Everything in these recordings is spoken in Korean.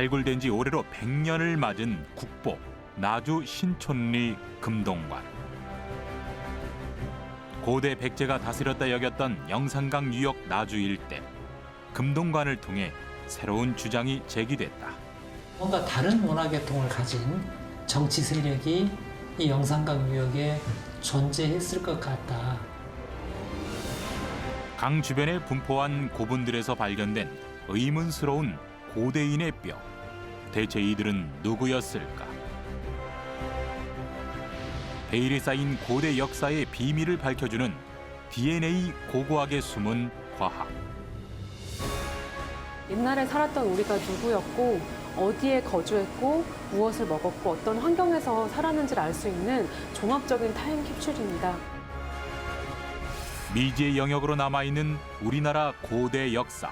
발굴된 지 올해로 100년을 맞은 국보 나주 신촌리 금동관. 고대 백제가 다스렸다 여겼던 영산강 유역 나주 일대 금동관을 통해 새로운 주장이 제기됐다. 뭔가 다른 문화계통을 가진 정치 세력이 이 영산강 유역에 존재했을 것 같다. 강 주변에 분포한 고분들에서 발견된 의문스러운 고대인의 뼈. 대체 이들은 누구였을까? 베일이 쌓인 고대 역사의 비밀을 밝혀주는 DNA 고고학에 숨은 과학. 옛날에 살았던 우리가 누구였고 어디에 거주했고 무엇을 먹었고 어떤 환경에서 살았는지를 알 수 있는 종합적인 타임 캡슐입니다. 미지의 영역으로 남아있는 우리나라 고대 역사.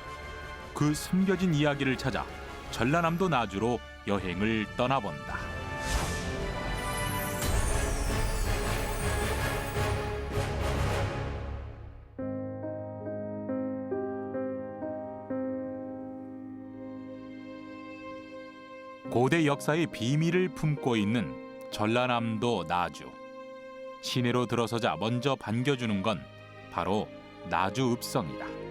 그 숨겨진 이야기를 찾아 전라남도 나주로 여행을 떠나본다. 고대 역사의 비밀을 품고 있는 전라남도 나주. 시내로 들어서자 먼저 반겨주는 건 바로 나주 읍성이다.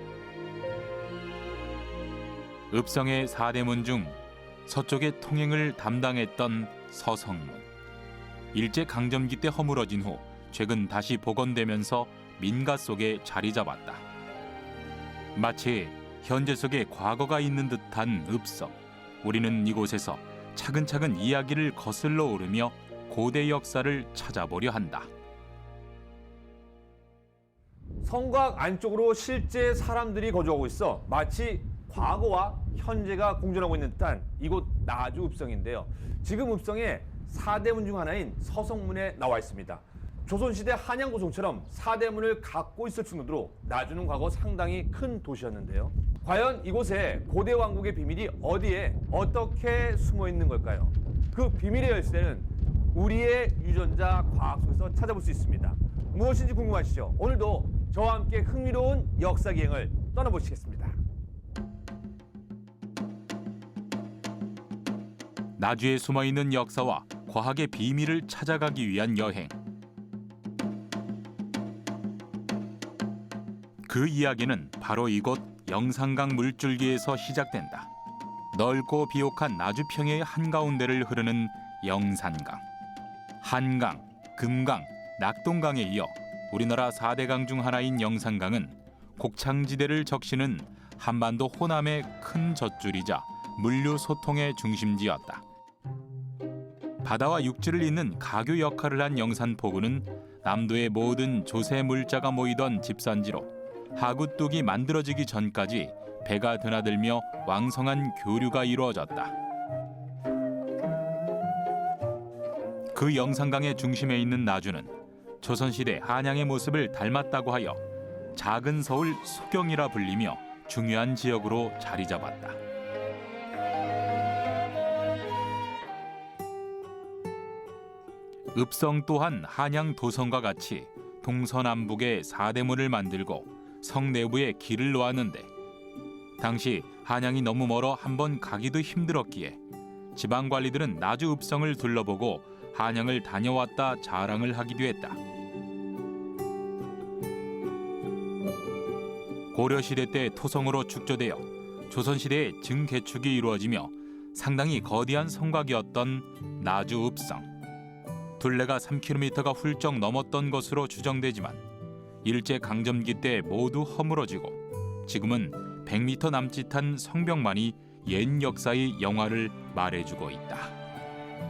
읍성의 4대문 중 서쪽의 통행을 담당했던 서성문. 일제강점기 때 허물어진 후 최근 다시 복원되면서 민가 속에 자리 잡았다. 마치 현재 속에 과거가 있는 듯한 읍성. 우리는 이곳에서 차근차근 이야기를 거슬러 오르며 고대 역사를 찾아보려 한다. 성곽 안쪽으로 실제 사람들이 거주하고 있어 마치 과거와 현재가 공존하고 있는 듯한 이곳 나주 읍성인데요. 지금 읍성의 4대문 중 하나인 서성문에 나와 있습니다. 조선시대 한양고성처럼 4대문을 갖고 있을 정도로 나주는 과거 상당히 큰 도시였는데요. 과연 이곳에 고대 왕국의 비밀이 어디에 어떻게 숨어 있는 걸까요? 그 비밀의 열쇠는 우리의 유전자 과학 속에서 찾아볼 수 있습니다. 무엇인지 궁금하시죠? 오늘도 저와 함께 흥미로운 역사 기행을 떠나보시겠습니다. 나주에 숨어있는 역사와 과학의 비밀을 찾아가기 위한 여행. 그 이야기는 바로 이곳 영산강 물줄기에서 시작된다. 넓고 비옥한 나주 평야의 한가운데를 흐르는 영산강. 한강, 금강, 낙동강에 이어 우리나라 4대 강 중 하나인 영산강은 곡창지대를 적시는 한반도 호남의 큰 젖줄이자 물류 소통의 중심지였다. 바다와 육지를 잇는 가교 역할을 한 영산포구는 남도의 모든 조세 물자가 모이던 집산지로 하구뚝이 만들어지기 전까지 배가 드나들며 왕성한 교류가 이루어졌다. 그 영산강의 중심에 있는 나주는 조선시대 한양의 모습을 닮았다고 하여 작은 서울 수경이라 불리며 중요한 지역으로 자리 잡았다. 읍성 또한 한양 도성과 같이 동서남북의 4대문을 만들고 성 내부에 길을 놓았는데 당시 한양이 너무 멀어 한번 가기도 힘들었기에 지방 관리들은 나주 읍성을 둘러보고 한양을 다녀왔다 자랑을 하기도 했다. 고려시대 때 토성으로 축조되어 조선시대에 증개축이 이루어지며 상당히 거대한 성곽이었던 나주 읍성. 둘레가 3km가 훌쩍 넘었던 것으로 추정되지만 일제강점기 때 모두 허물어지고 지금은 100m 남짓한 성벽만이 옛 역사의 영화를 말해주고 있다.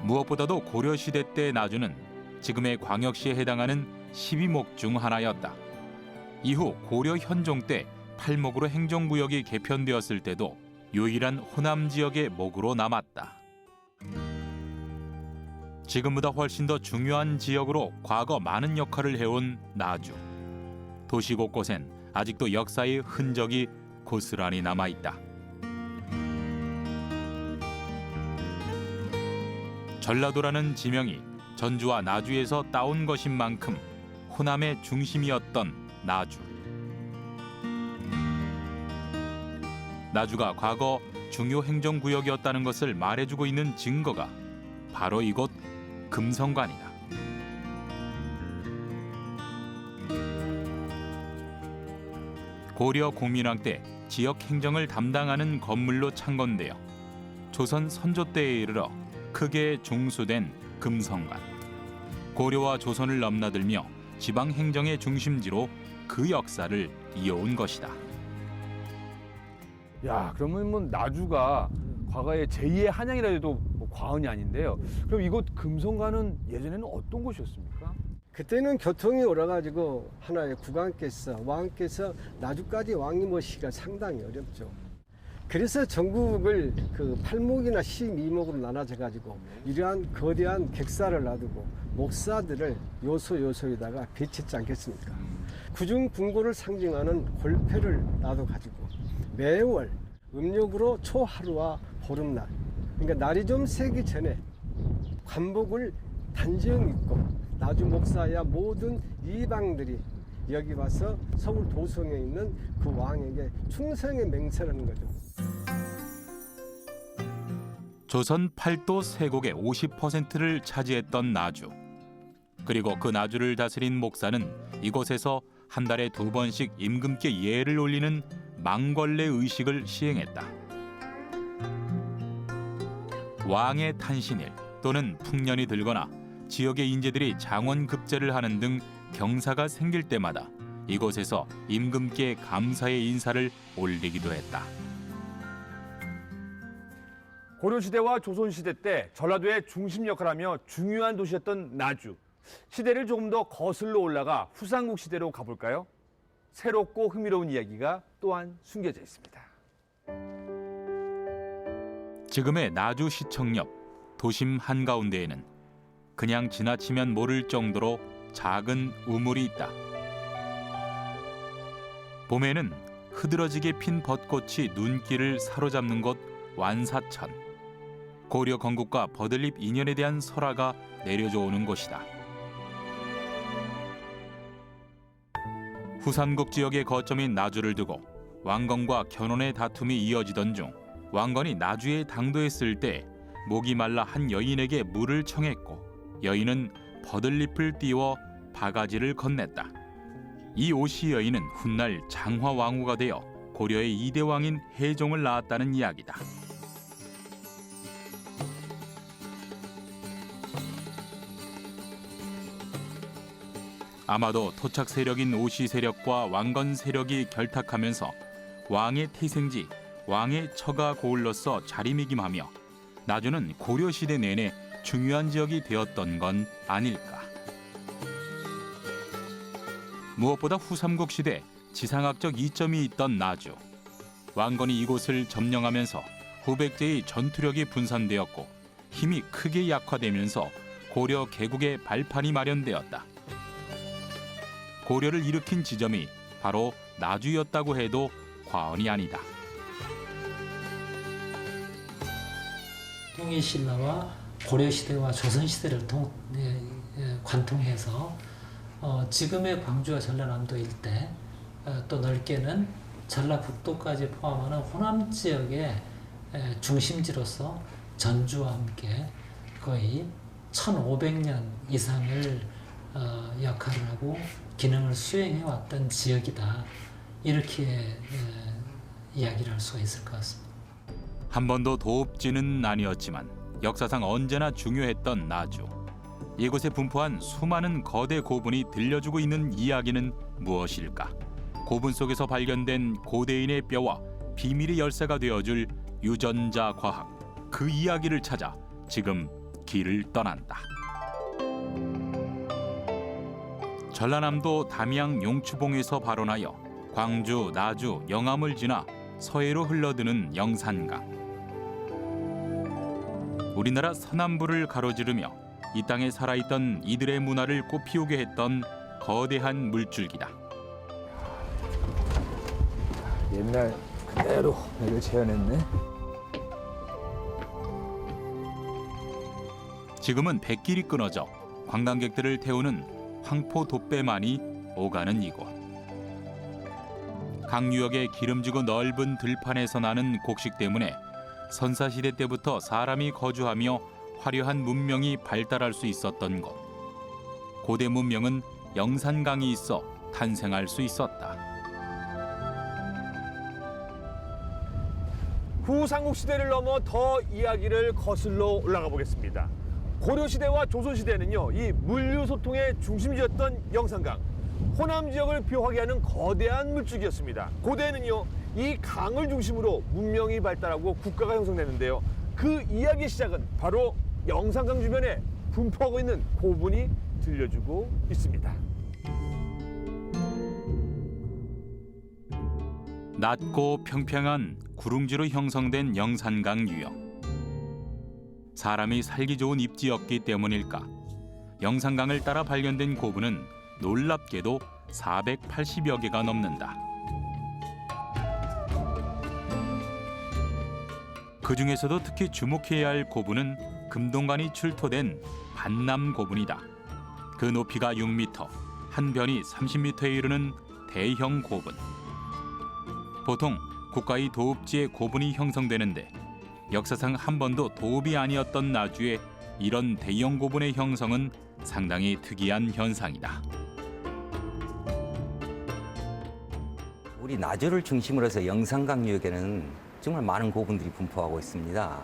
무엇보다도 고려시대 때 나주는 지금의 광역시에 해당하는 12목 중 하나였다. 이후 고려 현종 때 8목으로 행정구역이 개편되었을 때도 유일한 호남 지역의 목으로 남았다. 지금보다 훨씬 더 중요한 지역으로 과거 많은 역할을 해온 나주. 도시 곳곳엔 아직도 역사의 흔적이 고스란히 남아있다. 전라도라는 지명이 전주와 나주에서 따온 것인 만큼 호남의 중심이었던 나주. 나주가 과거 중요 행정구역이었다는 것을 말해주고 있는 증거가 바로 이곳 금성관이다. 고려 공민왕 때 지역 행정을 담당하는 건물로 창건되어 조선 선조 때에 이르러 크게 중수된 금성관. 고려와 조선을 넘나들며 지방 행정의 중심지로 그 역사를 이어온 것이다. 야, 그러면 뭐 나주가 과거에 제2의 한양이라 해도 뭐 과언이 아닌데요. 그럼 이곳 금성관은 예전에는 어떤 곳이었습니까? 그때는 교통이 어려가지고 하나의 국왕께서 왕께서 나주까지 왕이 모시기가 상당히 어렵죠. 그래서 전국을 그 8목이나 12목으로 나눠져 가지고 이러한 거대한 객사를 놔두고 목사들을 요소에다가 배치했지 않겠습니까? 구중궁고를 상징하는 골패를 놔둬 가지고 매월 음력으로 초하루와 보름날, 그러니까 날이 좀 새기 전에 관복을 단정 입고 나주 목사야 모든 이방들이 여기 와서 서울 도성에 있는 그 왕에게 충성의 맹세라는 거죠. 조선 팔도 세곡의 50%를 차지했던 나주. 그리고 그 나주를 다스린 목사는 이곳에서 한 달에 2번씩 임금께 예를 올리는 망걸레 의식을 시행했다. 왕의 탄신일 또는 풍년이 들거나 지역의 인재들이 장원급제를 하는 등 경사가 생길 때마다 이곳에서 임금께 감사의 인사를 올리기도 했다. 고려시대와 조선시대 때 전라도의 중심 역할을 하며 중요한 도시였던 나주. 시대를 조금 더 거슬러 올라가 후삼국 시대로 가볼까요? 새롭고 흥미로운 이야기가 또한 숨겨져 있습니다. 지금의 나주시청 옆 도심 한가운데에는 그냥 지나치면 모를 정도로 작은 우물이 있다. 봄에는 흐드러지게 핀 벚꽃이 눈길을 사로잡는 곳 완사천. 고려 건국과 버들립 인연에 대한 설화가 내려져 오는 곳이다. 후삼국 지역의 거점인 나주를 두고 왕건과 견훤의 다툼이 이어지던 중 왕건이 나주에 당도했을 때 목이 말라 한 여인에게 물을 청했고 여인은 버들잎을 띄워 바가지를 건넸다. 이 오시 여인은 훗날 장화 왕후가 되어 고려의 2대 왕인 해종을 낳았다는 이야기다. 아마도 토착 세력인 오시 세력과 왕건 세력이 결탁하면서 왕의 태생지, 왕의 처가 고을로서 자리매김하며 나주는 고려시대 내내 중요한 지역이 되었던 건 아닐까. 무엇보다 후삼국 시대 지상학적 이점이 있던 나주. 왕건이 이곳을 점령하면서 후백제의 전투력이 분산되었고 힘이 크게 약화되면서 고려 개국의 발판이 마련되었다. 고려를 일으킨 지점이 바로 나주였다고 해도 과언이 아니다. 통일신라와 고려시대와 조선시대를 관통해서 지금의 광주와 전라남도 일대 또 넓게는 전라북도까지 포함하는 호남 지역의 중심지로서 전주와 함께 거의 1500년 이상을 역할을 하고 기능을 수행해왔던 지역이다. 이렇게 이야기를 할 수가 있을 것 같습니다. 한 번도 도읍지는 아니었지만 역사상 언제나 중요했던 나주. 이곳에 분포한 수많은 거대 고분이 들려주고 있는 이야기는 무엇일까? 고분 속에서 발견된 고대인의 뼈와 비밀의 열쇠가 되어줄 유전자 과학. 그 이야기를 찾아 지금 길을 떠난다. 전라남도 담양 용추봉에서 발원하여 광주, 나주, 영암을 지나 서해로 흘러드는 영산강. 우리나라 서남부를 가로지르며 이 땅에 살아있던 이들의 문화를 꽃피우게 했던 거대한 물줄기다. 옛날 그대로 여기를 재현했네. 지금은 백길이 끊어져 관광객들을 태우는 황포 돛배만이 오가는 이곳. 강유역의 기름지고 넓은 들판에서 나는 곡식 때문에 선사시대 때부터 사람이 거주하며 화려한 문명이 발달할 수 있었던 곳. 고대 문명은 영산강이 있어 탄생할 수 있었다. 후삼국시대를 넘어 더 이야기를 거슬러 올라가 보겠습니다. 고려시대와 조선시대는요, 이 물류소통의 중심지였던 영산강, 호남 지역을 묘하게 하는 거대한 물줄기였습니다. 고대에는요, 이 강을 중심으로 문명이 발달하고 국가가 형성되는데요. 그 이야기의 시작은 바로 영산강 주변에 분포하고 있는 고분이 들려주고 있습니다. 낮고 평평한 구릉지로 형성된 영산강 유역. 사람이 살기 좋은 입지였기 때문일까? 영산강을 따라 발견된 고분은 놀랍게도 480여 개가 넘는다. 그 중에서도 특히 주목해야 할 고분은 금동관이 출토된 반남 고분이다. 그 높이가 6m, 한 변이 30m에 이르는 대형 고분. 보통 국가의 도읍지에 고분이 형성되는데 역사상 한 번도 도읍이 아니었던 나주에 이런 대형 고분의 형성은 상당히 특이한 현상이다. 우리 나주를 중심으로 해서 영산강 유역에는 정말 많은 고분들이 분포하고 있습니다.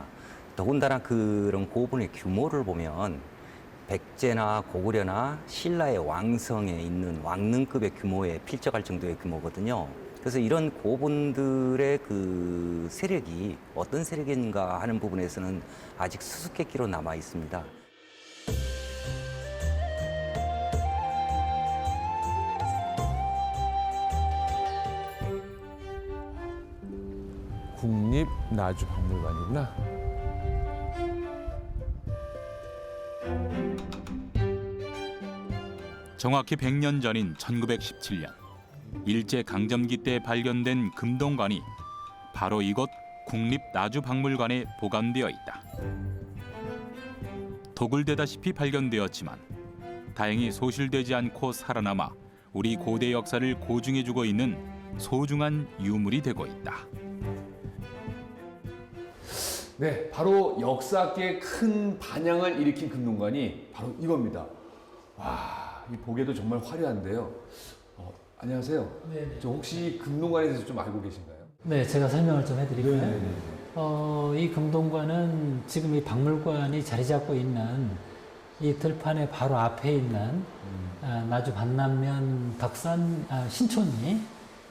더군다나 그런 고분의 규모를 보면 백제나 고구려나 신라의 왕성에 있는 왕릉급의 규모에 필적할 정도의 규모거든요. 그래서 이런 고분들의 그 세력이 어떤 세력인가 하는 부분에서는 아직 수수께끼로 남아 있습니다. 국립나주박물관이구나. 정확히 100년 전인 1917년 일제강점기 때 발견된 금동관이 바로 이곳 국립나주박물관에 보관되어 있다. 도굴되다시피 발견되었지만 다행히 소실되지 않고 살아남아 우리 고대 역사를 고증해주고 있는 소중한 유물이 되고 있다. 네, 바로 역사계에 큰 반향을 일으킨 금동관이 바로 이겁니다. 와, 이 보기에도 정말 화려한데요. 안녕하세요. 네. 저 혹시 금동관에 대해서 좀 알고 계신가요? 네, 제가 설명을 좀 해드릴까요? 네. 이 금동관은 지금 이 박물관이 자리 잡고 있는 이 들판의 바로 앞에 있는 나주 반남면 덕산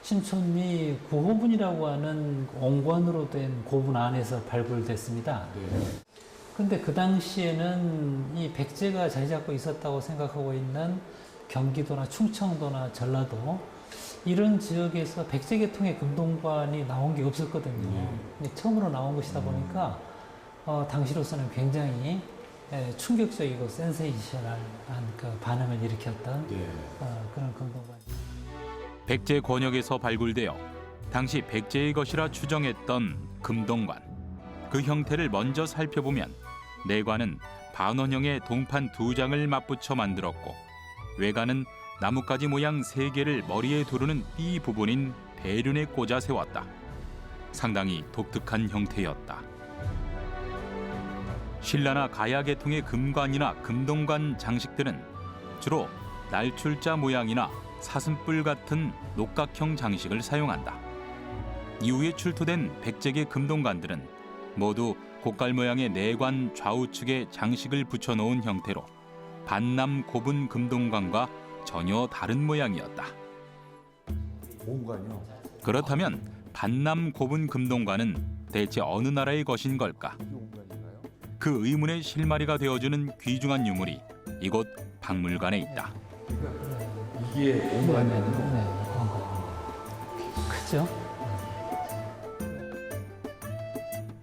신촌리 구호분이라고 하는 옹관으로 된 고분 안에서 발굴됐습니다. 그런데 그 당시에는 이 백제가 자리 잡고 있었다고 생각하고 있는 경기도나 충청도나 전라도 이런 지역에서 백제 계통의 금동관이 나온 게 없었거든요. 근데 처음으로 나온 것이다 보니까 당시로서는 굉장히 충격적이고 센세이셔널한 그 반응을 일으켰던 그런 금동관. 백제 권역에서 발굴되어 당시 백제의 것이라 추정했던 금동관. 그 형태를 먼저 살펴보면 내관은 반원형의 동판 2장을 맞붙여 만들었고 외관은 나뭇가지 모양 3개를 머리에 두르는 띠 부분인 대륜에 꽂아 세웠다. 상당히 독특한 형태였다. 신라나 가야 계통의 금관이나 금동관 장식들은 주로 날출자 모양이나 사슴뿔 같은 녹각형 장식을 사용한다. 이후에 출토된 백제계 금동관들은 모두 곡갈 모양의 내관 좌우측에 장식을 붙여놓은 형태로 반남 고분 금동관과 전혀 다른 모양이었다. 공관이요? 그렇다면 반남 고분 금동관은 대체 어느 나라의 것인 걸까? 그 의문의 실마리가 되어주는 귀중한 유물이 이곳 박물관에 있다. 이게 공관이요? 크죠?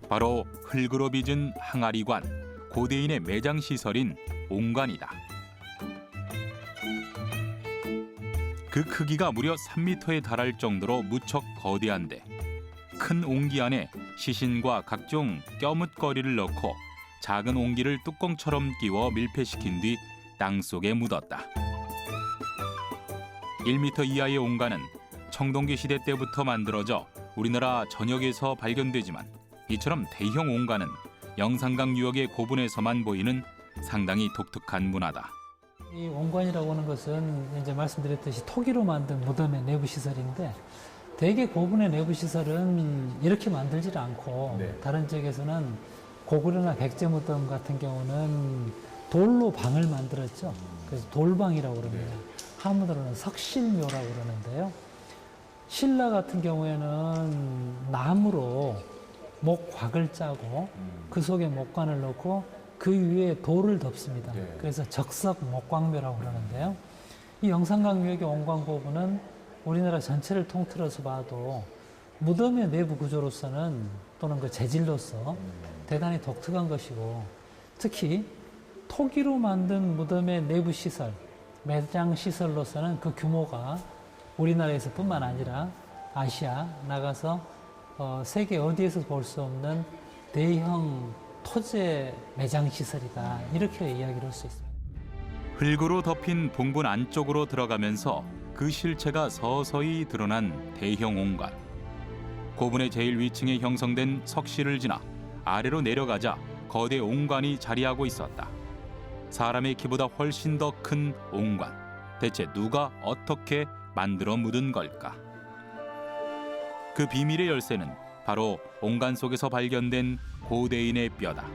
바로 흙으로 빚은 항아리관, 고대인의 매장 시설인 옹관이다. 그 크기가 무려 3m에 달할 정도로 무척 거대한데 큰 옹기 안에 시신과 각종 껴묻거리를 넣고 작은 옹기를 뚜껑처럼 끼워 밀폐시킨 뒤 땅속에 묻었다. 1m 이하의 옹관은 청동기 시대 때부터 만들어져 우리나라 전역에서 발견되지만 이처럼 대형 옹관은 영산강 유역의 고분에서만 보이는 상당히 독특한 문화다. 이 옹관이라고 하는 것은 이제 말씀드렸듯이 토기로 만든 무덤의 내부 시설인데 대개 고분의 내부 시설은 이렇게 만들지 않고 네. 다른 지역에서는 고구려나 백제 무덤 같은 경우는 돌로 방을 만들었죠. 그래서 돌방이라고 그럽니다. 한문으로는 석실묘라고 그러는데요. 신라 같은 경우에는 나무로 목곽을 짜고 그 속에 목관을 넣고 그 위에 돌을 덮습니다. 네. 그래서 적석 목광묘라고 그러는데요. 이 영산강 유역의 옹관고분은 우리나라 전체를 통틀어서 봐도 무덤의 내부 구조로서는 또는 그 재질로서 대단히 독특한 것이고 특히 토기로 만든 무덤의 내부 시설, 매장 시설로서는 그 규모가 우리나라에서뿐만 아니라 아시아 나가서 세계 어디에서 볼 수 없는 대형 토제 매장 시설이다 이렇게 이야기를 할 수 있습니다. 흙으로 덮인 봉분 안쪽으로 들어가면서 그 실체가 서서히 드러난 대형 옹관. 고분의 제일 위층에 형성된 석실을 지나 아래로 내려가자 거대 옹관이 자리하고 있었다. 사람의 키보다 훨씬 더 큰 옹관. 대체 누가 어떻게 만들어 묻은 걸까? 그 비밀의 열쇠는 바로 옹관 속에서 발견된 고대인의 뼈다.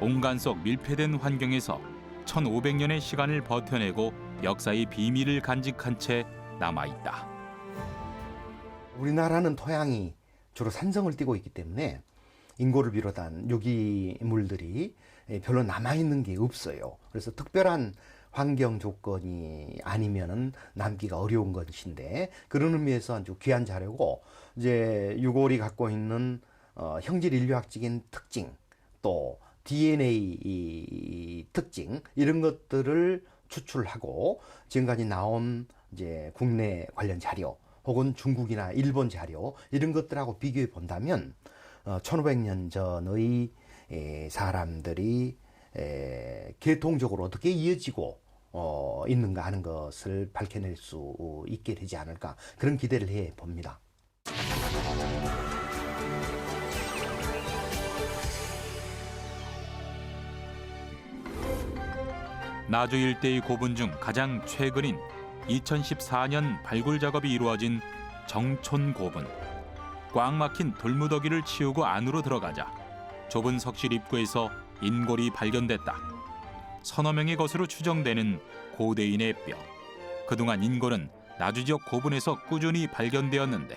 옹관 속 밀폐된 환경에서 1500년의 시간을 버텨내고 역사의 비밀을 간직한 채 남아있다. 우리나라는 토양이 주로 산성을 띠고 있기 때문에 인고를 비롯한 유기물들이 별로 남아있는 게 없어요. 그래서 특별한 환경 조건이 아니면은 남기가 어려운 것인데 그런 의미에서 아주 귀한 자료고 이제 유골이 갖고 있는 형질 인류학적인 특징 또 DNA 특징 이런 것들을 추출하고 지금까지 나온 이제 국내 관련 자료 혹은 중국이나 일본 자료 이런 것들하고 비교해 본다면 1500년 전의 사람들이 계통적으로 어떻게 이어지고 있는가 하는 것을 밝혀낼 수 있게 되지 않을까 그런 기대를 해 봅니다. 나주 일대의 고분 중 가장 최근인 2014년 발굴 작업이 이루어진 정촌 고분. 꽉 막힌 돌무더기를 치우고 안으로 들어가자 좁은 석실 입구에서 인골이 발견됐다. 서너 명의 것으로 추정되는 고대인의 뼈. 그동안 인골은 나주 지역 고분에서 꾸준히 발견되었는데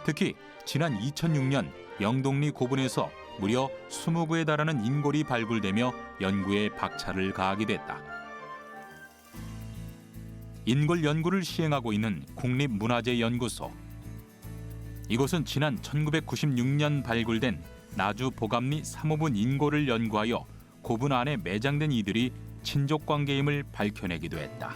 특히 지난 2006년 영동리 고분에서 무려 20구에 달하는 인골이 발굴되며 연구에 박차를 가하게 됐다. 인골 연구를 시행하고 있는 국립문화재연구소. 이곳은 지난 1996년 발굴된 나주 보감리 3호분 인골을 연구하여 고분 안에 매장된 이들이 친족 관계임을 밝혀내기도 했다.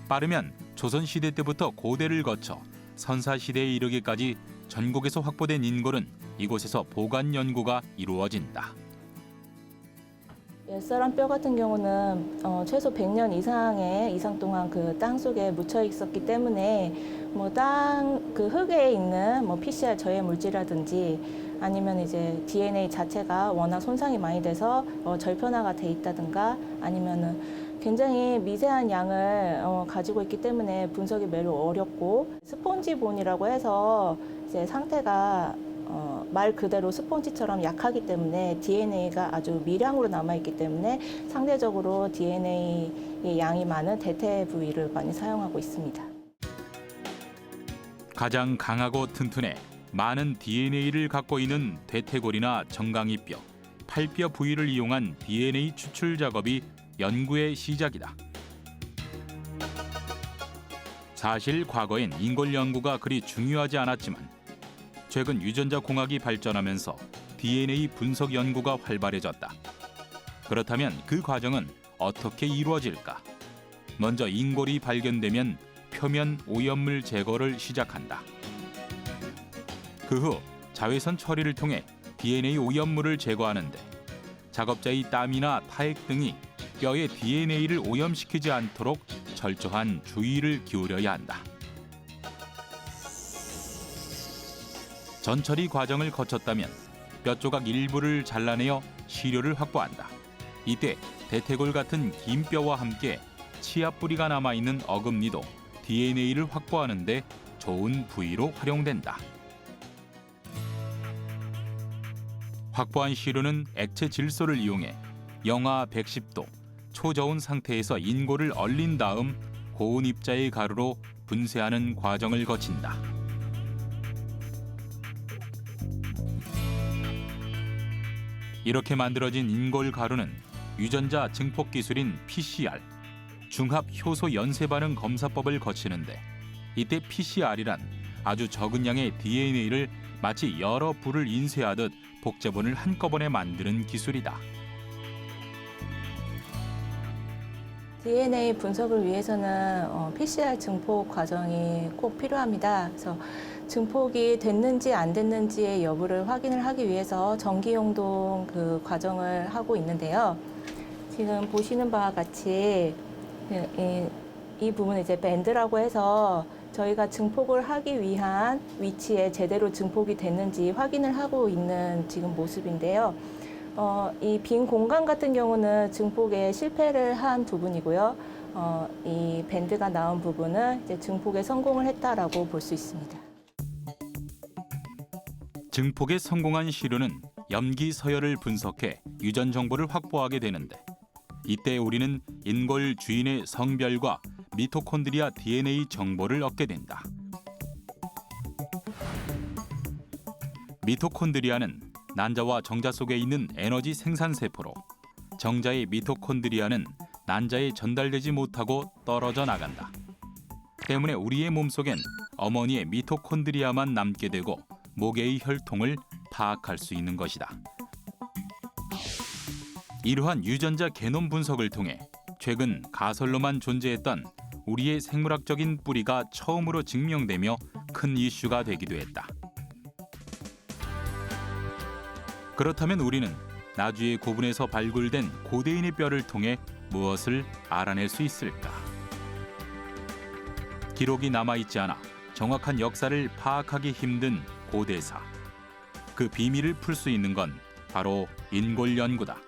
빠르면 조선시대 때부터 고대를 거쳐 선사시대에 이르기까지 전국에서 확보된 인골은 이곳에서 보관 연구가 이루어진다. 옛사람 뼈 같은 경우는 최소 100년 이상 동안 그 땅 속에 묻혀 있었기 때문에 뭐 땅 그 흙에 있는 뭐 PCR 저해 물질이라든지 아니면 이제 DNA 자체가 워낙 손상이 많이 돼서 절편화가 돼 있다든가 아니면은 굉장히 미세한 양을 가지고 있기 때문에 분석이 매우 어렵고 스폰지본이라고 해서 이제 상태가 말 그대로 스폰지처럼 약하기 때문에 DNA가 아주 미량으로 남아있기 때문에 상대적으로 DNA의 양이 많은 대퇴 부위를 많이 사용하고 있습니다. 가장 강하고 튼튼해 많은 DNA를 갖고 있는 대퇴골이나 정강이뼈, 팔뼈 부위를 이용한 DNA 추출 작업이 연구의 시작이다. 사실 과거엔 인골 연구가 그리 중요하지 않았지만 최근 유전자 공학이 발전하면서 DNA 분석 연구가 활발해졌다. 그렇다면 그 과정은 어떻게 이루어질까? 먼저 인골이 발견되면 표면 오염물 제거를 시작한다. 그 후 자외선 처리를 통해 DNA 오염물을 제거하는데 작업자의 땀이나 타액 등이 뼈의 DNA를 오염시키지 않도록 철저한 주의를 기울여야 한다. 전처리 과정을 거쳤다면 뼈 조각 일부를 잘라내어 시료를 확보한다. 이때 대퇴골 같은 긴 뼈와 함께 치아 뿌리가 남아있는 어금니도 DNA를 확보하는 데 좋은 부위로 활용된다. 확보한 시료는 액체 질소를 이용해 영하 110도 초저온 상태에서 인골을 얼린 다음 고온 입자의 가루로 분쇄하는 과정을 거친다. 이렇게 만들어진 인골 가루는 유전자 증폭 기술인 PCR, 중합 효소 연쇄 반응 검사법을 거치는데 이때 PCR이란 아주 적은 양의 DNA를 마치 여러 불을 인쇄하듯 복제본을 한꺼번에 만드는 기술이다. DNA 분석을 위해서는 PCR 증폭 과정이 꼭 필요합니다. 그래서 증폭이 됐는지 안 됐는지의 여부를 확인을 하기 위해서 전기용동 그 과정을 하고 있는데요. 지금 보시는 바와 같이 이 부분은 이제 밴드라고 해서 저희가 증폭을 하기 위한 위치에 제대로 증폭이 됐는지 확인을 하고 있는 지금 모습인데요. 이 빈 공간 같은 경우는 증폭에 실패를 한 부분이고요. 이 밴드가 나온 부분은 이제 증폭에 성공을 했다라고 볼 수 있습니다. 증폭에 성공한 시료는 염기 서열을 분석해 유전 정보를 확보하게 되는데 이때 우리는 인골 주인의 성별과 미토콘드리아 DNA 정보를 얻게 된다. 미토콘드리아는 난자와 정자 속에 있는 에너지 생산 세포로 정자의 미토콘드리아는 난자에 전달되지 못하고 떨어져 나간다. 때문에 우리의 몸속엔 어머니의 미토콘드리아만 남게 되고 모계의 혈통을 파악할 수 있는 것이다. 이러한 유전자 게놈 분석을 통해 최근 가설로만 존재했던 우리의 생물학적인 뿌리가 처음으로 증명되며 큰 이슈가 되기도 했다. 그렇다면 우리는 나주의 고분에서 발굴된 고대인의 뼈를 통해 무엇을 알아낼 수 있을까? 기록이 남아있지 않아 정확한 역사를 파악하기 힘든 고대사. 그 비밀을 풀 수 있는 건 바로 인골 연구다.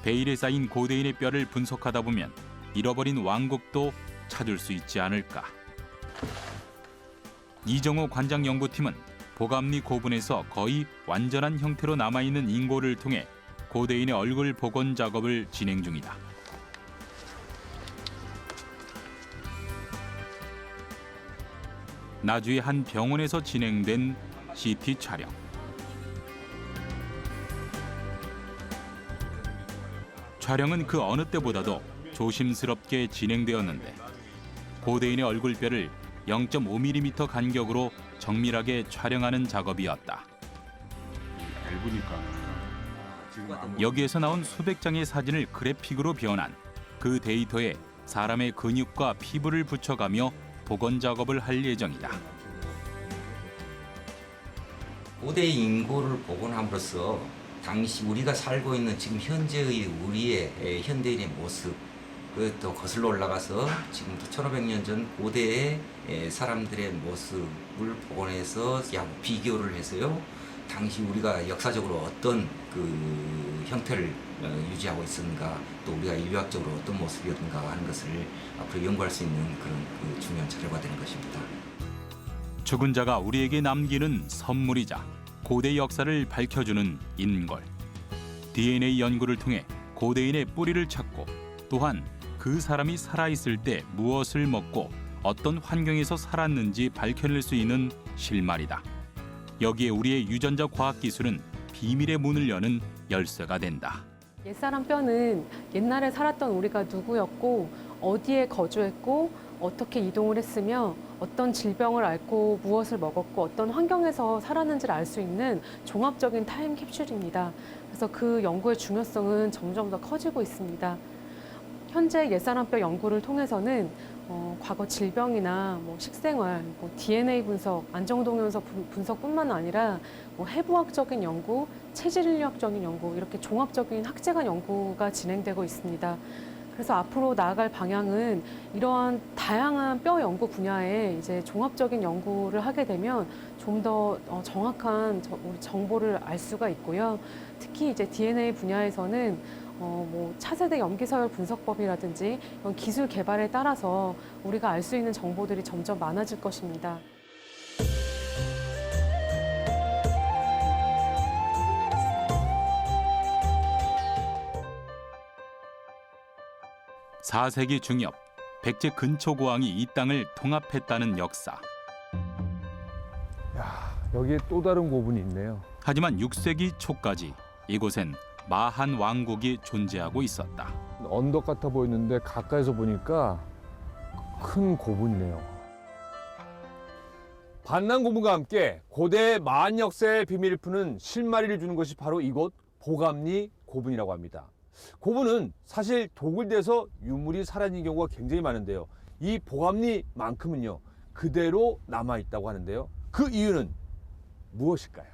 베일에 쌓인 고대인의 뼈를 분석하다 보면 잃어버린 왕국도 찾을 수 있지 않을까. 이정호 관장 연구팀은 보감리 고분에서 거의 완전한 형태로 남아있는 인골을 통해 고대인의 얼굴 복원 작업을 진행 중이다. 나주의 한 병원에서 진행된 CT 촬영. 촬영은 그 어느 때보다도 조심스럽게 진행되었는데 고대인의 얼굴뼈를 0.5mm 간격으로 정밀하게 촬영하는 작업이었다. 여기에서 나온 수백 장의 사진을 그래픽으로 변환, 그 데이터에 사람의 근육과 피부를 붙여가며 복원 작업을 할 예정이다. 고대의 인골을 복원함으로써 당시 우리가 살고 있는 지금 현재의 우리의 현대인의 모습, 또 거슬러 올라가서 지금부터 1500년 전 고대의 사람들의 모습을 복원해서 비교를 해서요. 당시 우리가 역사적으로 어떤 그 형태를 유지하고 있었는가, 또 우리가 인류학적으로 어떤 모습이었는가 하는 것을 앞으로 연구할 수 있는 그런 중요한 자료가 되는 것입니다. 죽은 자가 우리에게 남기는 선물이자 고대 역사를 밝혀주는 인골. DNA 연구를 통해 고대인의 뿌리를 찾고 또한 그 사람이 살아있을 때 무엇을 먹고 어떤 환경에서 살았는지 밝혀낼 수 있는 실마리다. 여기에 우리의 유전자 과학기술은 비밀의 문을 여는 열쇠가 된다. 옛사람 뼈는 옛날에 살았던 우리가 누구였고 어디에 거주했고 어떻게 이동을 했으며 어떤 질병을 앓고 무엇을 먹었고 어떤 환경에서 살았는지를 알 수 있는 종합적인 타임캡슐입니다. 그래서 그 연구의 중요성은 점점 더 커지고 있습니다. 현재 옛사람 뼈 연구를 통해서는 과거 질병이나 식생활, DNA 분석, 안정동요소 분석뿐만 아니라 해부학적인 연구, 체질인류학적인 연구 이렇게 종합적인 학제간 연구가 진행되고 있습니다. 그래서 앞으로 나아갈 방향은 이러한 다양한 뼈 연구 분야에 이제 종합적인 연구를 하게 되면 좀 더 정확한 우리 정보를 알 수가 있고요. 특히 이제 DNA 분야에서는 뭐 차세대 염기서열 분석법이라든지 이런 기술 개발에 따라서 우리가 알 수 있는 정보들이 점점 많아질 것입니다. (4세기) 중엽 백제 근초고왕이 이 땅을 통합했다는 역사. 야, 여기에 또 다른 고분이 있네요. 하지만 6세기 초까지 이곳엔 마한 왕국이 존재하고 있었다. 언덕 같아 보였는데 가까이서 보니까 큰 고분이네요. 반란 고분과 함께 고대 마한 역사의 비밀을 푸는 실마리를 주는 것이 바로 이곳 보감리 고분이라고 합니다. 고분은 사실 도굴돼서 유물이 사라진 경우가 굉장히 많은데요. 이 보감리만큼은요, 그대로 남아있다고 하는데요. 그 이유는 무엇일까요?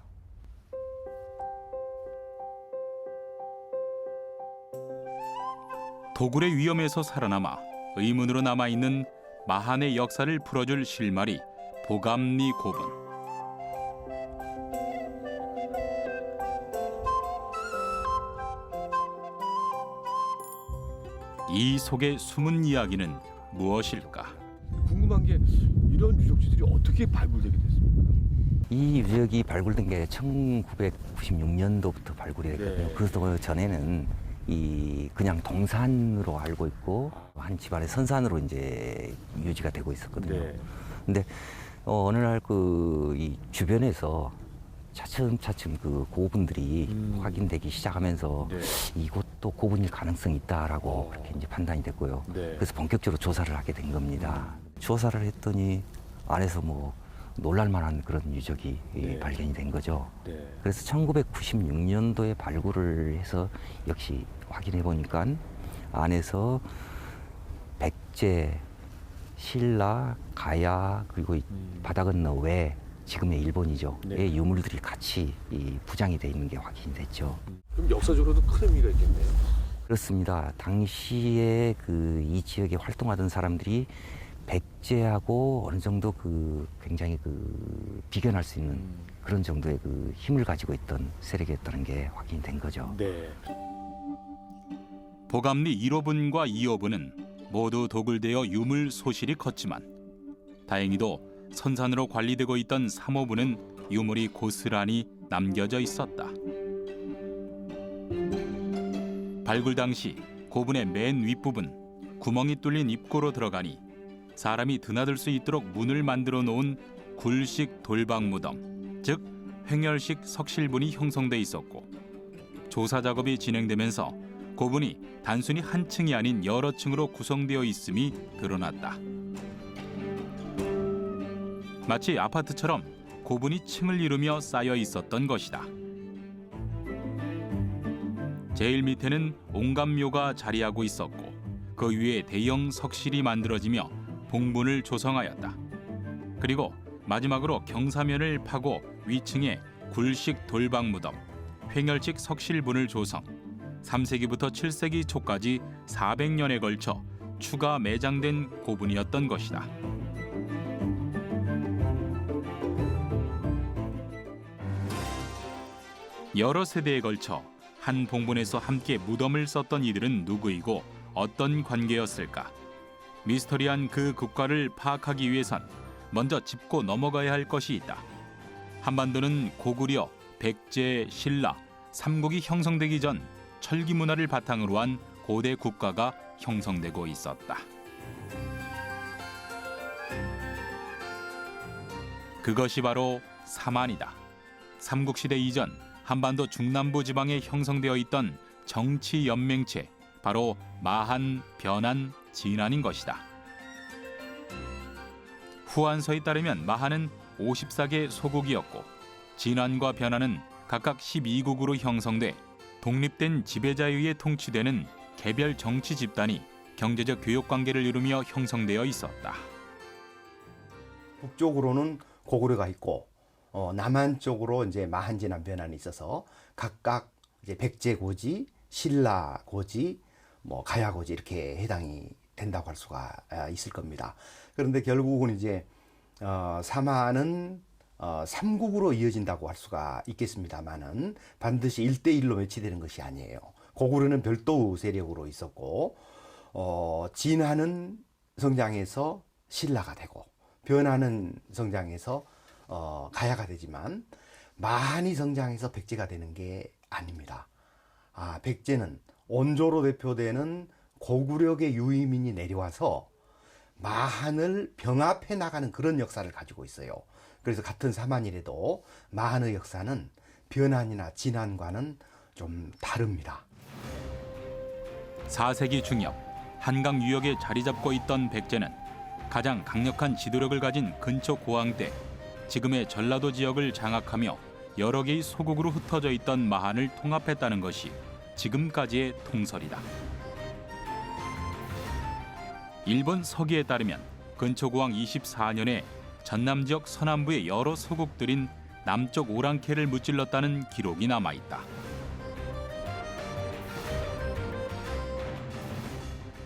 도굴의 위험에서 살아남아 의문으로 남아있는 마한의 역사를 풀어줄 실마리 보감리 고분. 이 속의 숨은 이야기는 무엇일까? 궁금한 게 이런 유적지들이 어떻게 발굴되게 됐습니까? 이 유적이 발굴된 게 1996년도부터 발굴이 됐거든요. 네. 그 전에는 그냥 동산으로 알고 있고 한 집안의 선산으로 이제 유지가 되고 있었거든요. 네. 근데 어느 날 이 주변에서 차츰차츰 그 고분들이 확인되기 시작하면서 네. 이곳도 고분일 가능성이 있다라고 그렇게 이제 판단이 됐고요. 네. 그래서 본격적으로 조사를 하게 된 겁니다. 조사를 했더니 안에서 뭐 놀랄만한 그런 유적이 네. 발견이 된 거죠. 네. 그래서 1996년도에 발굴을 해서 역시 확인해 보니까 안에서 백제, 신라, 가야 그리고 이 바다 건너 외 지금의 일본이죠. 네. 의 유물들이 같이 부장이 돼 있는 게 확인이 됐죠. 그럼 역사적으로도 큰 의미가 있겠네요. 그렇습니다. 당시에 이 지역에 활동하던 사람들이 백제하고 어느 정도 굉장히 비견할 수 있는 그런 정도의 힘을 가지고 있던 세력이었다는 게 확인된 거죠. 네. 보감리 1호분과 2호분은 모두 도굴되어 유물 소실이 컸지만 다행히도 선산으로 관리되고 있던 3호분은 유물이 고스란히 남겨져 있었다. 발굴 당시 고분의 맨 윗부분 구멍이 뚫린 입구로 들어가니 사람이 드나들 수 있도록 문을 만들어 놓은 굴식 돌방 무덤, 즉 횡열식 석실분이 형성돼 있었고 조사 작업이 진행되면서 고분이 단순히 한 층이 아닌 여러 층으로 구성되어 있음이 드러났다. 마치 아파트처럼 고분이 층을 이루며 쌓여 있었던 것이다. 제일 밑에는 옹감묘가 자리하고 있었고 그 위에 대형 석실이 만들어지며 봉분을 조성하였다. 그리고 마지막으로 경사면을 파고 위층에 굴식 돌방 무덤, 횡열식 석실분을 조성, 3세기부터 7세기 초까지 400년에 걸쳐 추가 매장된 고분이었던 것이다. 여러 세대에 걸쳐 한 봉분에서 함께 무덤을 썼던 이들은 누구이고 어떤 관계였을까? 미스터리한 그 국가를 파악하기 위해선 먼저 짚고 넘어가야 할 것이 있다. 한반도는 고구려, 백제, 신라, 삼국이 형성되기 전 철기 문화를 바탕으로 한 고대 국가가 형성되고 있었다. 그것이 바로 사만이다. 삼국시대 이전 한반도 중남부 지방에 형성되어 있던 정치 연맹체, 바로 마한, 변한, 진안인 것이다. 후한서에 따르면 마한은 54개 소국이었고 진안과 변한은 각각 12국으로 형성돼 독립된 지배자에 의해 통치되는 개별 정치 집단이 경제적 교역 관계를 이루며 형성되어 있었다. 북쪽으로는 고구려가 있고 남한 쪽으로 이제 마한, 진안, 변한이 있어서 각각 이제 백제 고지, 신라 고지, 뭐 가야 고지 이렇게 해당이 된다고 할 수가 있을 겁니다. 그런데 결국은 이제 사만은 삼국으로 이어진다고 할 수가 있겠습니다만은 반드시 1대1로 매치되는 것이 아니에요. 고구려는 별도 세력으로 있었고 진하는 성장해서 신라가 되고 변하는 성장해서 가야가 되지만 마한이 성장해서 백제가 되는 게 아닙니다. 백제는 원조로 대표되는 고구려의 유의민이 내려와서 마한을 병합해 나가는 그런 역사를 가지고 있어요. 그래서 같은 사만이라도 마한의 역사는 변한이나 진한과는 좀 다릅니다. 4세기 중엽 한강 유역에 자리 잡고 있던 백제는 가장 강력한 지도력을 가진 근초 고왕 때 지금의 전라도 지역을 장악하며 여러 개의 소국으로 흩어져 있던 마한을 통합했다는 것이 지금까지의 통설이다. 일본 서기에 따르면 근초고왕 24년에 전남 지역 서남부의 여러 소국들인 남쪽 오랑캐를 무찔렀다는 기록이 남아있다.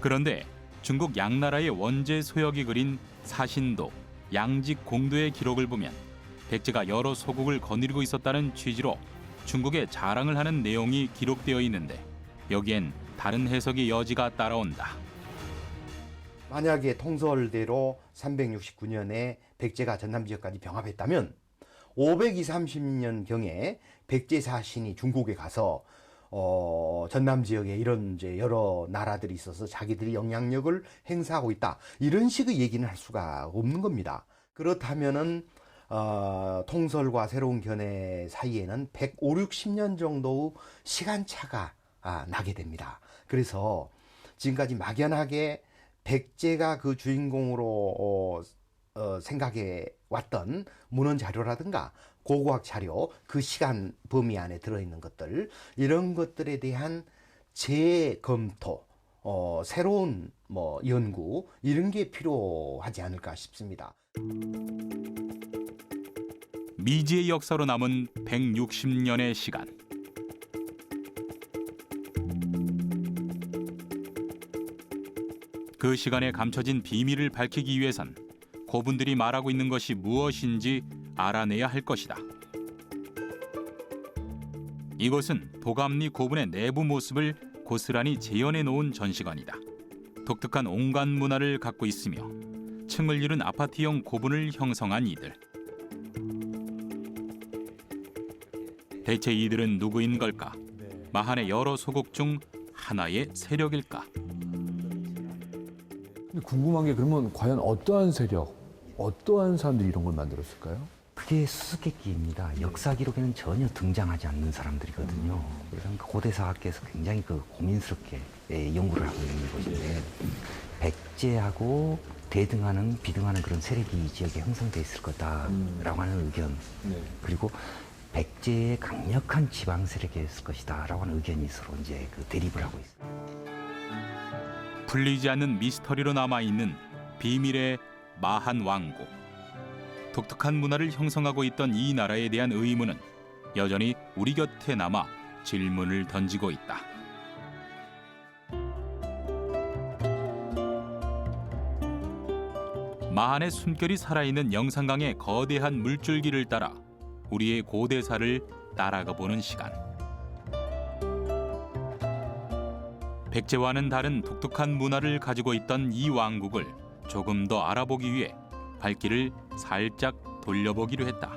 그런데 중국 양나라의 원제 소역이 그린 사신도, 양직 공도의 기록을 보면 백제가 여러 소국을 거느리고 있었다는 취지로 중국에 자랑을 하는 내용이 기록되어 있는데 여기엔 다른 해석의 여지가 따라온다. 만약에 통설대로 369년에 백제가 전남 지역까지 병합했다면 520~30년경에 백제 사신이 중국에 가서 전남 지역에 이런 이제 여러 나라들이 있어서 자기들이 영향력을 행사하고 있다. 이런 식의 얘기는 할 수가 없는 겁니다. 그렇다면은 통설과 새로운 견해 사이에는 150~60년 정도 시간차가 나게 됩니다. 그래서 지금까지 막연하게 백제가 그 주인공으로 생각해 왔던 문헌 자료라든가 고고학 자료, 그 시간 범위 안에 들어있는 것들, 이런 것들에 대한 재검토, 새로운 연구, 이런 게 필요하지 않을까 싶습니다. 미지의 역사로 남은 160년의 시간. 그 시간에 감춰진 비밀을 밝히기 위해선 고분들이 말하고 있는 것이 무엇인지 알아내야 할 것이다. 이곳은 도감리 고분의 내부 모습을 고스란히 재현해 놓은 전시관이다. 독특한 온갖 문화를 갖고 있으며 층을 이룬 아파트형 고분을 형성한 이들. 대체 이들은 누구인 걸까? 마한의 여러 소국 중 하나의 세력일까? 근데 궁금한 게 그러면 과연 어떠한 세력, 어떠한 사람들이 이런 걸 만들었을까요? 그게 수수께끼입니다. 역사 기록에는 전혀 등장하지 않는 사람들이거든요. 그래서 고대사학계에서 굉장히 고민스럽게 연구를 하고 있는 것인데 백제하고 대등하는 비등하는 그런 세력이 이 지역에 형성돼 있을 거다라고 하는 의견, 그리고 백제의 강력한 지방 세력이 있을 것이다라고 하는 의견이 서로 이제 대립을 하고 있습니다. 풀리지 않는 미스터리로 남아있는 비밀의 마한 왕국. 독특한 문화를 형성하고 있던 이 나라에 대한 의문은 여전히 우리 곁에 남아 질문을 던지고 있다. 마한의 숨결이 살아있는 영산강의 거대한 물줄기를 따라 우리의 고대사를 따라가 보는 시간. 백제와는 다른 독특한 문화를 가지고 있던 이 왕국을 조금 더 알아보기 위해 발길을 살짝 돌려보기로 했다.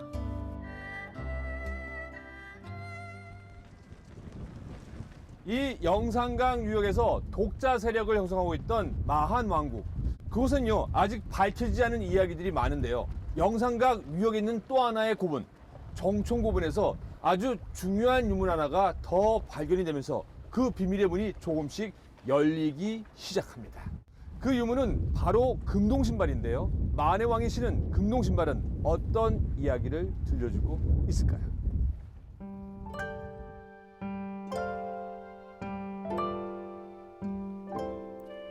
이 영산강 유역에서 독자 세력을 형성하고 있던 마한 왕국. 그곳은요, 아직 밝혀지지 않은 이야기들이 많은데요. 영산강 유역에 있는 또 하나의 고분, 정총고분에서 아주 중요한 유물 하나가 더 발견이 되면서 그 비밀의 문이 조금씩 열리기 시작합니다. 그 유물은 바로 금동신발인데요. 마한의 왕이 신은 금동신발은 어떤 이야기를 들려주고 있을까요?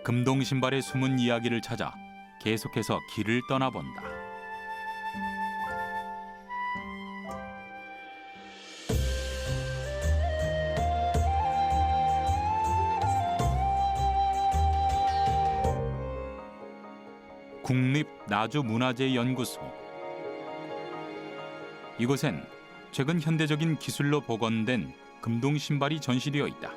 금동신발의 숨은 이야기를 찾아 계속해서 길을 떠나본다. 국립나주문화재연구소. 이곳엔 최근 현대적인 기술로 복원된 금동 신발이 전시되어 있다.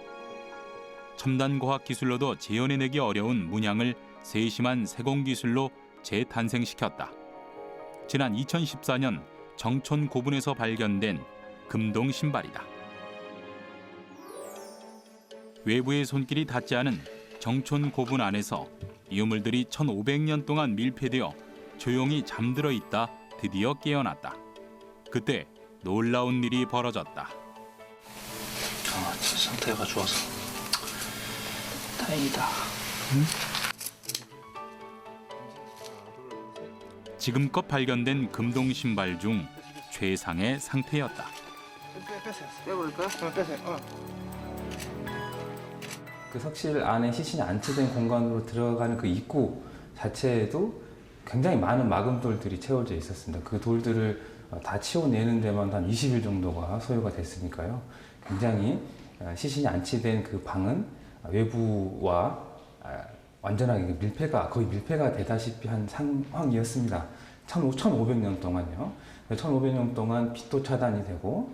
첨단 과학 기술로도 재현해내기 어려운 문양을 세심한 세공 기술로 재탄생시켰다. 지난 2014년 정촌 고분에서 발견된 금동 신발이다. 외부의 손길이 닿지 않은 정촌 고분 안에서 유물들이 1500년 동안 밀폐되어 조용히 잠들어 있다 드디어 깨어났다. 그때 놀라운 일이 벌어졌다. 진짜 상태가 좋아서 다행이다. 지금껏 발견된 금동 신발 중 최상의 상태였다. 그 석실 안에 시신이 안치된 공간으로 들어가는 그 입구 자체에도 굉장히 많은 마금돌들이 채워져 있었습니다. 그 돌들을 다 치워내는 데만 한 20일 정도가 소요가 됐으니까요. 굉장히 시신이 안치된 그 방은 외부와 완전하게 거의 밀폐가 되다시피 한 상황이었습니다. 1500년 동안요. 1500년 동안 빛도 차단이 되고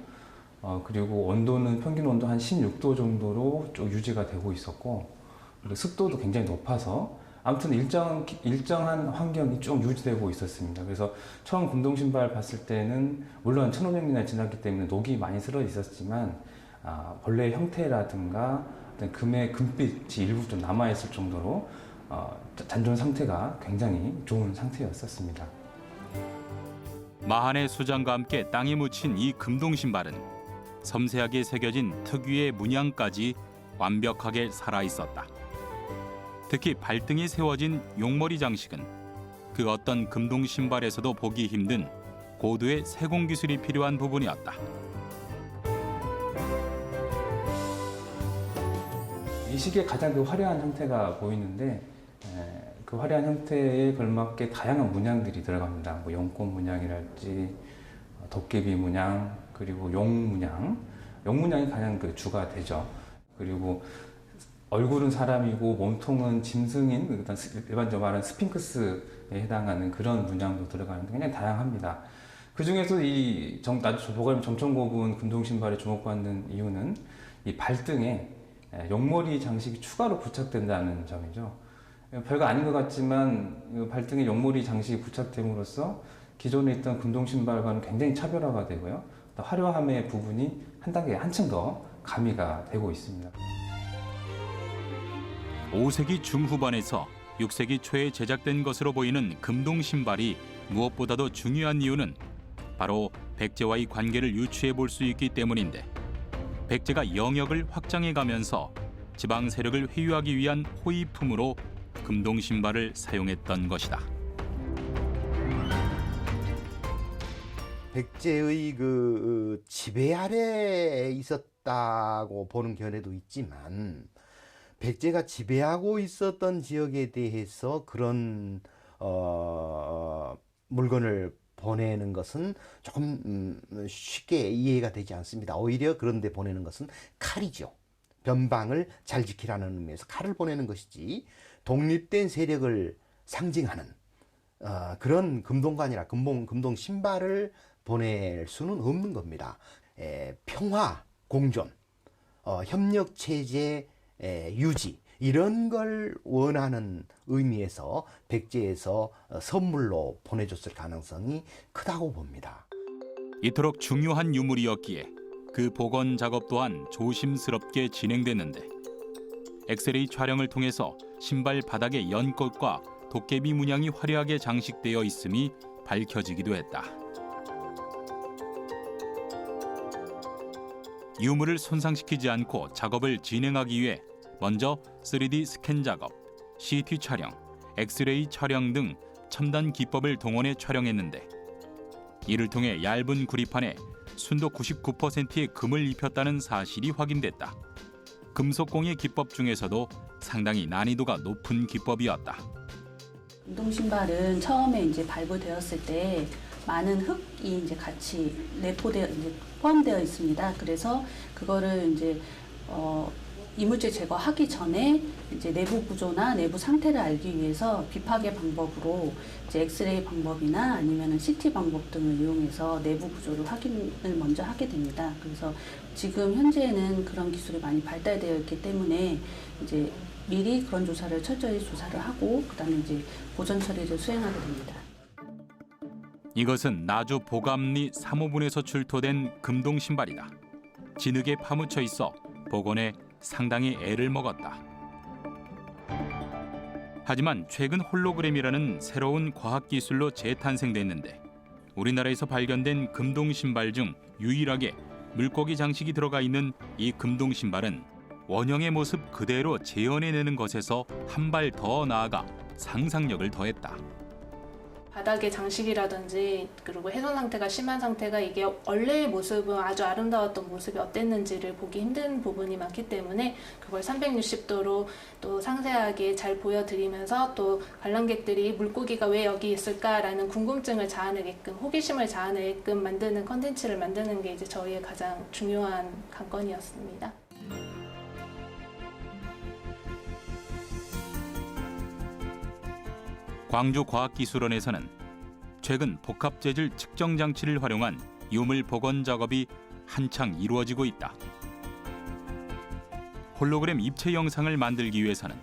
그리고 온도는 평균 온도 한 16도 정도로 쭉 유지가 되고 있었고 그리고 습도도 굉장히 높아서 아무튼 일정한 환경이 쭉 유지되고 있었습니다. 그래서 처음 금동 신발 봤을 때는 물론 1500년이 지났기 때문에 녹이 많이 슬어 있었지만 벌레의 형태라든가 금의 금빛이 일부 좀 남아있을 정도로 잔존 상태가 굉장히 좋은 상태였었습니다. 마한의 수장과 함께 땅에 묻힌 이 금동 신발은 섬세하게 새겨진 특유의 문양까지 완벽하게 살아있었다. 특히 발등에 세워진 용머리 장식은 그 어떤 금동 신발에서도 보기 힘든 고도의 세공 기술이 필요한 부분이었다. 이 시기에 가장 그 화려한 형태가 보이는데 그 화려한 형태에 걸맞게 다양한 문양들이 들어갑니다. 뭐 용꽃 문양이랄지 도깨비 문양 그리고 용 문양. 용 문양이 가장 그 주가 되죠. 그리고 얼굴은 사람이고 몸통은 짐승인 일반적으로 말하는 스핑크스에 해당하는 그런 문양도 들어가는데 굉장히 다양합니다. 그 중에서 이 보가림 정촌고분 금동 신발에 주목받는 이유는 이 발등에 용머리 장식이 추가로 부착된다는 점이죠. 별거 아닌 것 같지만 발등에 용머리 장식이 부착됨으로써 기존에 있던 금동 신발과는 굉장히 차별화가 되고요. 또 화려함의 부분이 한 단계 한층 더 가미가 되고 있습니다. 5세기 중후반에서 6세기 초에 제작된 것으로 보이는 금동 신발이 무엇보다도 중요한 이유는 바로 백제와의 관계를 유추해 볼 수 있기 때문인데 백제가 영역을 확장해 가면서 지방 세력을 회유하기 위한 호위품으로 금동 신발을 사용했던 것이다. 백제의 그 지배 아래에 있었다고 보는 견해도 있지만 백제가 지배하고 있었던 지역에 대해서 그런 물건을 보내는 것은 조금 쉽게 이해가 되지 않습니다. 오히려 그런데 보내는 것은 칼이죠. 변방을 잘 지키라는 의미에서 칼을 보내는 것이지 독립된 세력을 상징하는 그런 금동관이나 금동 신발을 보낼 수는 없는 겁니다. 평화, 공존, 협력 체제 유지 이런 걸 원하는 의미에서 백제에서 선물로 보내줬을 가능성이 크다고 봅니다. 이토록 중요한 유물이었기에 그 복원 작업 또한 조심스럽게 진행됐는데 엑스레이 촬영을 통해서 신발 바닥에 연꽃과 도깨비 문양이 화려하게 장식되어 있음이 밝혀지기도 했다. 유물을 손상시키지 않고 작업을 진행하기 위해 먼저 3D 스캔 작업, CT 촬영, 엑스레이 촬영 등 첨단 기법을 동원해 촬영했는데 이를 통해 얇은 구리판에 순도 99%의 금을 입혔다는 사실이 확인됐다. 금속공예 기법 중에서도 상당히 난이도가 높은 기법이었다. 금동 신발은 처음에 이제 발굴되었을 때 많은 흙이 이제 같이 포함되어 있습니다. 그래서 그거를 이제 이물질 제거하기 전에 이제 내부 구조나 내부 상태를 알기 위해서 비파괴 방법으로 이제 엑스레이 방법이나 아니면 CT 방법 등을 이용해서 내부 구조를 확인을 먼저 하게 됩니다. 그래서 지금 현재는 그런 기술이 많이 발달되어 있기 때문에 이제 미리 그런 조사를 철저히 조사를 하고 그다음에 이제 보전 처리를 수행하게 됩니다. 이것은 나주 보감리 3호분에서 출토된 금동 신발이다. 진흙에 파묻혀 있어 복원에 상당히 애를 먹었다. 하지만 최근 홀로그램이라는 새로운 과학기술로 재탄생됐는데 우리나라에서 발견된 금동 신발 중 유일하게 물고기 장식이 들어가 있는 이 금동 신발은 원형의 모습 그대로 재현해내는 것에서 한 발 더 나아가 상상력을 더했다. 바닥의 장식이라든지 그리고 훼손 상태가 심한 상태가 이게 원래의 모습은 아주 아름다웠던 모습이 어땠는지를 보기 힘든 부분이 많기 때문에 그걸 360도로 또 상세하게 잘 보여드리면서 또 관람객들이 물고기가 왜 여기 있을까라는 궁금증을 자아내게끔 호기심을 자아내게끔 만드는 컨텐츠를 만드는 게 이제 저희의 가장 중요한 관건이었습니다. 광주과학기술원에서는 최근 복합재질 측정 장치를 활용한 유물 복원 작업이 한창 이루어지고 있다. 홀로그램 입체 영상을 만들기 위해서는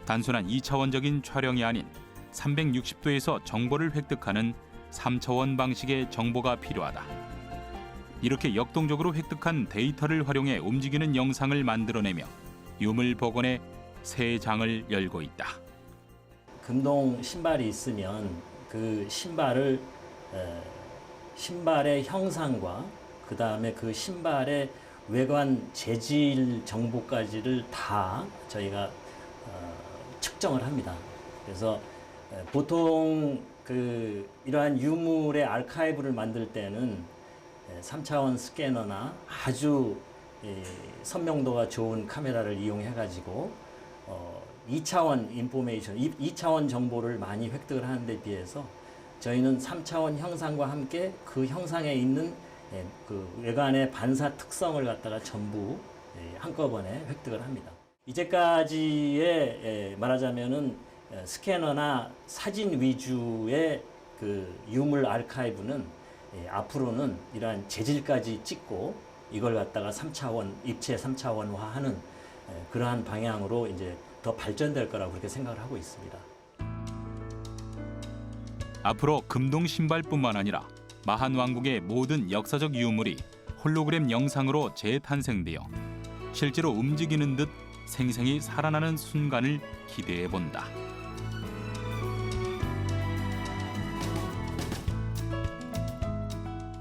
단순한 2차원적인 촬영이 아닌 360도에서 정보를 획득하는 3차원 방식의 정보가 필요하다. 이렇게 역동적으로 획득한 데이터를 활용해 움직이는 영상을 만들어내며 유물 복원의 새 장을 열고 있다. 금동 신발이 있으면 그 신발을 신발의 형상과 그 다음에 그 신발의 외관 재질 정보까지를 다 저희가 측정을 합니다. 그래서 보통 이러한 유물의 아카이브를 만들 때는 3차원 스캐너나 아주 선명도가 좋은 카메라를 이용해 가지고 2차원 인포메이션, 2차원 정보를 많이 획득을 하는 데 비해서 저희는 3차원 형상과 함께 그 형상에 있는 그 외관의 반사 특성을 갖다가 전부 한꺼번에 획득을 합니다. 이제까지의 말하자면은 스캐너나 사진 위주의 그 유물 아카이브는 앞으로는 이러한 재질까지 찍고 이걸 갖다가 3차원, 입체 3차원화하는 그러한 방향으로 이제 더 발전될 거라고 그렇게 생각을 하고 있습니다. 앞으로 금동 신발뿐만 아니라 마한 왕국의 모든 역사적 유물이 홀로그램 영상으로 재탄생되어 실제로 움직이는 듯 생생히 살아나는 순간을 기대해 본다.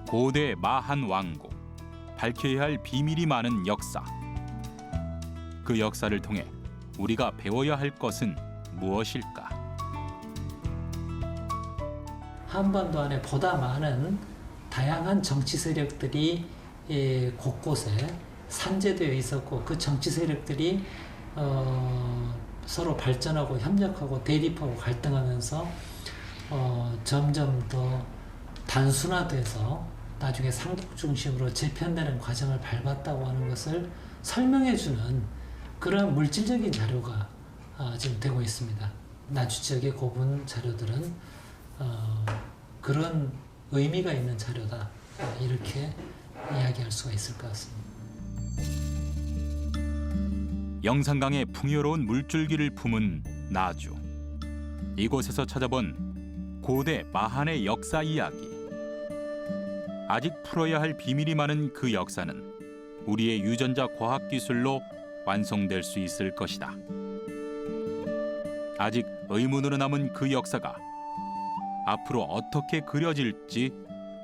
고대 마한 왕국, 밝혀야 할 비밀이 많은 역사. 그 역사를 통해 우리가 배워야 할 것은 무엇일까? 한반도 안에 보다 많은 다양한 정치 세력들이 곳곳에 산재되어 있었고 그 정치 세력들이 서로 발전하고 협력하고 대립하고 갈등하면서 점점 더 단순화돼서 나중에 상독 중심으로 재편되는 과정을 밟았다고 하는 것을 설명해주는 그런 물질적인 자료가 지금 되고 있습니다. 나주 지역의 고분 자료들은 그런 의미가 있는 자료다, 이렇게 이야기할 수가 있을 것 같습니다. 영산강의 풍요로운 물줄기를 품은 나주. 이곳에서 찾아본 고대 마한의 역사 이야기. 아직 풀어야 할 비밀이 많은 그 역사는 우리의 유전자 과학기술로 완성될 수 있을 것이다. 아직 의문으로 남은 그 역사가 앞으로 어떻게 그려질지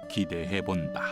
기대해 본다.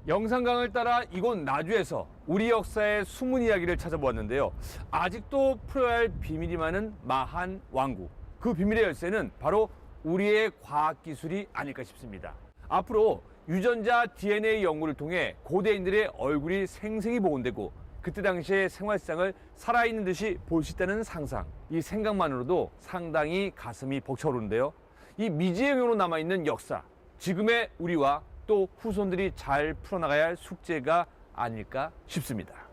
영산강을 따라 이곳 나주에서 우리 역사의 숨은 이야기를 찾아보았는데요. 아직도 풀어야 할 비밀이 많은 마한 왕국. 그 비밀의 열쇠는 바로 우리의 과학기술이 아닐까 싶습니다. 앞으로 유전자 DNA 연구를 통해 고대인들의 얼굴이 생생히 복원되고 그때 당시의 생활상을 살아있는 듯이 볼 수 있다는 상상. 이 생각만으로도 상당히 가슴이 벅차오르는데요. 이 미지의 영역으로 남아있는 역사, 지금의 우리와 또 후손들이 잘 풀어나가야 할 숙제가 아닐까 싶습니다.